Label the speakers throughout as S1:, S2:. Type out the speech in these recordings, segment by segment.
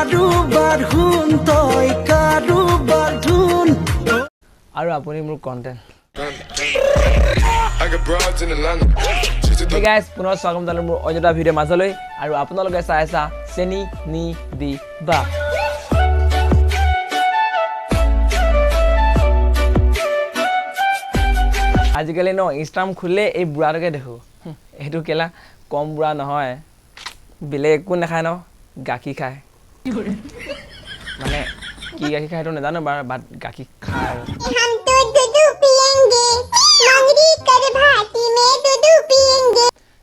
S1: কাৰোবাৰ হুন তই কাৰোবাৰ ধুন
S2: আৰু আপুনি মোৰ কন্টেন্ট
S3: Hey
S2: guys, পুনৰ স্বাগতম জনালো মোৰ অন্য এটা ভিডিঅ' মাজলৈ আৰু আপোনালোকে চাই আছা চেনি নি দি বা আজিকালি ন ইনষ্টাগ্ৰাম খুলিলে এই বুঢ়াটোকে দেখো এইটো কেলা কম বুঢ়া নহয় বেলেগ একো নাখায় ন গাখীৰ খায় মানে কি গাখীৰ খায় সেইটো নাজানো বাৰু বাট গাখীৰ খায় আৰু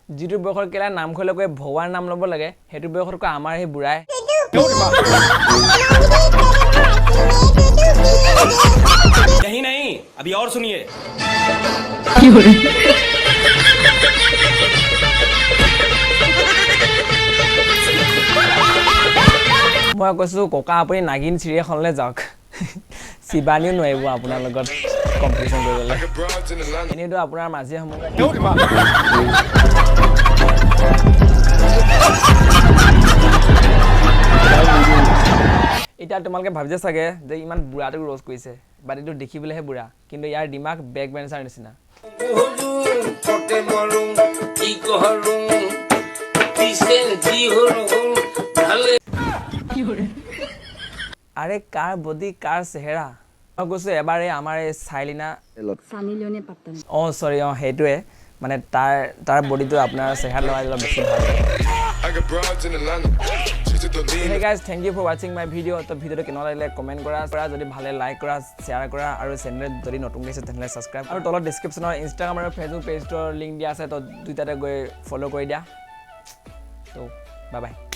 S2: যিটো বয়সৰ কেলা নাম খোলে কৈ ভগৱান নাম ল'ব লাগে সেইটো বয়সত কৈ আমাৰ সেই বুঢ়াই
S4: यही नहीं अभी और सुनिए
S2: মই কৈছো ককা আপুনি নাগিন চিৰিয়াখনলৈ যাওক শিৱানীও নোৱাৰিব আপোনাৰ লগত কম্পিটিশ্যন কৰিবলৈ এনেইতো আপোনাৰ মাজে সময় এতিয়া তোমালোকে ভাবিছে চাগে যে ইমান বুঢ়াটোক ৰ'জ কৰিছে বাট এইটো দেখিবলৈহে বুঢ়া কিন্তু ইয়াৰ দিমাগ বেক বেঞ্চাৰ নিচিনা আৰে কাৰ বডি কাৰ চেহেৰা মই কৈছো এবাৰ আমাৰ এই চাইলিনা চৰি সেইটোৱে মানে তাৰ বডিটো আপোনাৰ চেহেৰা লগাই অলপ বেছি ভাল Hey guys, thank you for watching my video. তো ভিডিওটো কেনে লাগিলে কমেন্ট কৰা যদি ভালে লাইক কৰা শেয়াৰ কৰা আৰু চেনেল যদি নতুন হৈছে তেনে সাবস্ক্ৰাইব আৰু তলত ডেসক্ৰিপচনৰ ইনষ্টাগ্ৰাম আৰু ফেসবুক পেজৰ লিংক দিয়া আছে তো দুইটাতে গৈ ফলো কৰি দিয়া তো বাই বাই